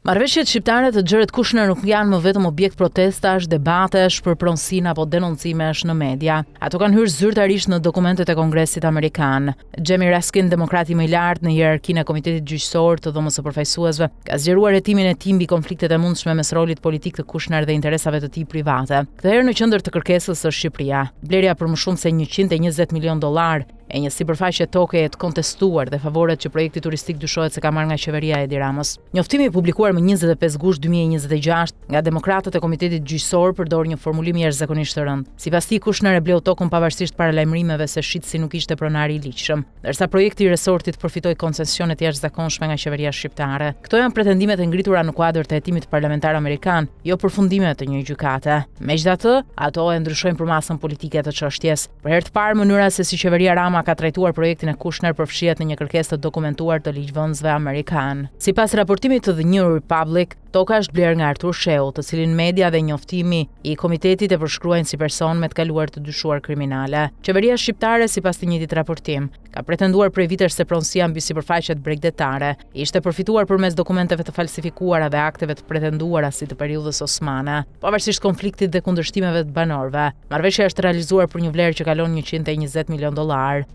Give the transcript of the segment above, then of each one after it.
Marrëveshjet shqiptare të xherët Kushner nuk janë më vetëm objekt protestash, debatesh, përpronësina apo denoncimesh në media. Ato kanë hyrë zyrtarisht në dokumentet e Kongresit Amerikan. Jamie Raskin, demokrati më i lartë në hierarkinë e Komitetit Gjyqësor të Dhomës së Përfaqësuesve, ka zgjeruar hetimin e tij mbi konfliktet e mundshme mes rolit politik të Kushner dhe interesave të tij private. Këtë herë në qendër të kërkesës është Shqipëria. Blerja për më shumë se $120 milion e një sipërfaqe toke e të kontestuar dhe favoret që projekti turistik dyshohet se ka marrë nga qeveria e Edi Ramës. Njoftimi i publikuar më 25 gusht 2026 nga demokratët e Komitetit Gjyqësor përdor një formulim jashtëzakonisht të rëndë. Sipas tij, Kushner e bleu tokën pavarësisht paralajmërimeve se shitësi nuk ishte pronari i ligjshëm, ndërsa projekti i resortit përfitoi koncesione të jashtëzakonshme nga qeveria shqiptare. Këto janë pretendimet e ngritura në kuadër të hetimit parlamentar amerikan, jo përfundime të një gjykate. Megjithatë, ato e ndryshojnë përmasën politike të çështjes. Për herë të parë, mënyra se si qeveria Rama ka trajtuar projektin e Kushner përfshihet në një kërkesë të dokumentuar të ligjvënësve amerikan. Sipas raportimit të The New Republic, toka është bler nga Artur Sheu, të cilin media dhe njoftimi i komitetit e përshkruajnë si person me të kaluar të dyshuar kriminale. Qeveria shqiptare, sipas të njëjtit raportim, ka pretenduar prej vitesh se pronësia mbi sipërfaqet bregdetare ishte përfituar përmes dokumenteve të falsifikuara dhe akteve të pretenduara si të periudhës osmane. Pavarësisht konfliktit dhe kundërshtimeve të banorëve, marrëveshja është realizuar për një vlerë që kalon $120 milion.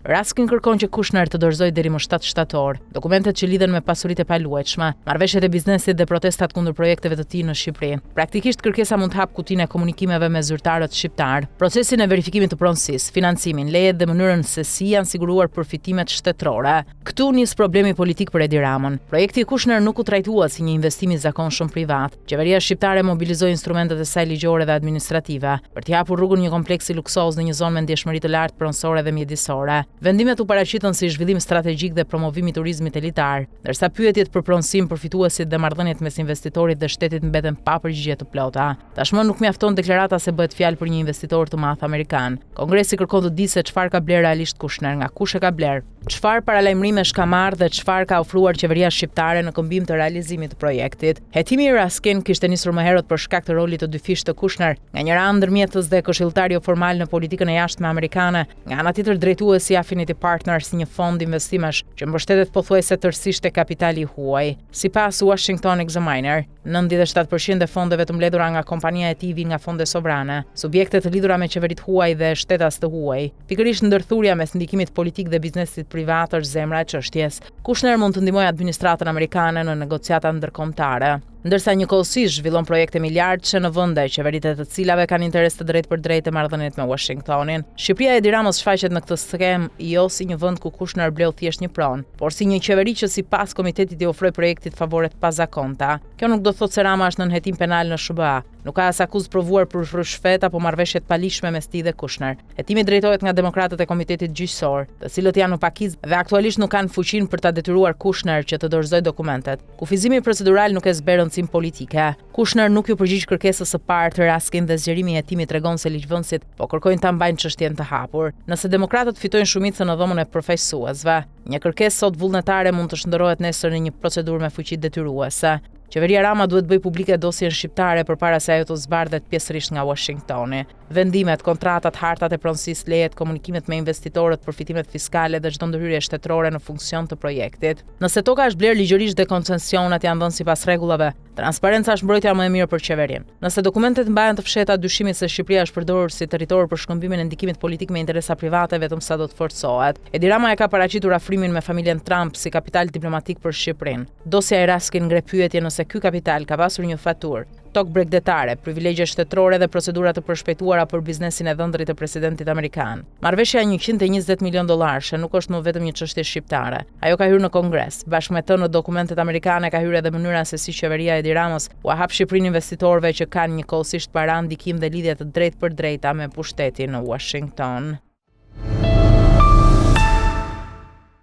Raskin kërkon që Kushner të dorëzojë deri më 7 shtator dokumentet që lidhen me pasuritë e paluajtshme, marrëveshjet e biznesit dhe protestat kundër projekteve të tij në Shqipëri. Praktikisht kërkesa mund të hap kutinë e komunikimeve me zyrtarët shqiptar, procesin e verifikimit të pronësisë, financimin, lejet dhe mënyrën se si janë siguruar përfitimet shtetërore. Këtu nis problemi politik për Edi Ramën. Projekti i Kushner nuk u trajtua si një investim i zakonshëm privat. Qeveria shqiptare mobilizoi instrumentet e saj ligjore dhe administrative për të hapur rrugën një kompleksi luksoz në një zonë me ndjeshmëri të lartë pronësore dhe mjedisore. Vendimet u paraqitën si zhvillim strategjik dhe promovimi i turizmit elitar, ndërsa pyetjet për pronësim, përfituesit dhe marrëdhëniet mes investitorit dhe shtetit mbeten pa përgjigje të plota. Tashmë nuk mjafton deklarata se bëhet fjalë për një investitor të madh amerikan. Kongresi kërkon të di se çfarë ka bler realisht Kushner, nga kush e ka bler, çfarë paralajmërimesh ka marrë dhe çfarë ka ofruar qeveria shqiptare në këmbim të realizimit të projektit. Hetimi i Raskin kishte nisur më herët për shkak të rolit të dyfisht të Kushner, nga njëra anë ndërmjetës dhe këshilltar jo formal në politikën e jashtme amerikane, nga ana tjetër drejtuesi Affinity Partners, një fond investimesh që mbështetet pothuajse tërësisht te kapitali huaj. Sipas Washington Examiner, 97% e fondeve të mbledhura nga kompania e tij vijnë nga fonde sovrane, subjekte të lidhura me qeverit huaj dhe shtetas të huaj. Pikërisht ndërthurja mes ndikimit politik dhe biznesit privat është zemra e çështjes. Kushner mund të ndihmojë administratën amerikane në negociata ndërkombëtare, ndërsa njëkohësisht zhvillon projekte miliardçe në vende qeveritë të cilave kanë interes të drejtë për drejtë marrëdhëniet me Washingtonin. Shqipëria e Edi Ramës shfaqet në këtë skem jo si një vend ku Kushner bleu thjesht një pronë, por si një qeveri që sipas komitetit i ofroi projektit favore të pazakonta. Kjo nuk do thotë se Rama është nën hetim penal në SBA. Nuk ka as akuzë provuar për rrëshfet apo marrëveshje të palishme mes tij dhe Kushner. Hetimi drejtohet nga demokratët e Komitetit Gjyqësor, të cilët janë në pakicë dhe aktualisht nuk kanë fuqinë për ta detyruar Kushner që të dorëzojë dokumentet. Kufizimi procedural nuk e zber rëndësinë politike. Kushner nuk ju përgjigj kërkesës së parë të Raskin dhe zgjerimi i hetimit tregon se ligjvënësit po kërkojnë ta mbajnë çështjen të hapur. Nëse demokratët fitojnë shumicën në dhomën e përfaqësuesve, një kërkesë sot vullnetare mund të shndërrohet nesër në një procedurë me fuqi detyruese. Qeveria Rama duhet bëj publike dosjen shqiptare përpara se ajo të zbardhet pjesërisht nga Washingtoni. Vendimet, kontratat, hartat e pronësisë, lejet, komunikimet me investitorët, përfitimet fiskale dhe çdo ndërhyrje shtetërore në funksion të projektit. Nëse toka është bler ligjërisht dhe koncesionet janë dhënë sipas rregullave, transparenca është mbrojtja më e mirë për qeverinë. Nëse dokumentet mbahen të fshehta, dyshimi se Shqipëria është përdorur si territor për shkëmbimin e ndikimit politik me interesa private vetëm sa do të forcohet. Edi Rama e ka paraqitur afrimin me familjen Trump si kapital diplomatik për Shqipërinë. Dosja e Raskin ngre pyetje nëse ky kapital ka pasur një faturë, tokë bregdetare, privilegje shtetërore dhe procedura të përshpejtuara për biznesin e dhëndrit të presidentit amerikan. Marrëveshja $120 milion nuk është më vetëm një çështje shqiptare. Ajo ka hyrë në Kongres. Bashkë me të në dokumentet amerikane ka hyrë edhe mënyra se si qeveria e Edi Ramës u hap Shqipërinë investitorëve që kanë njëkohësisht para, ndikim dhe lidhje të drejtë për drejta me pushtetin në Washington.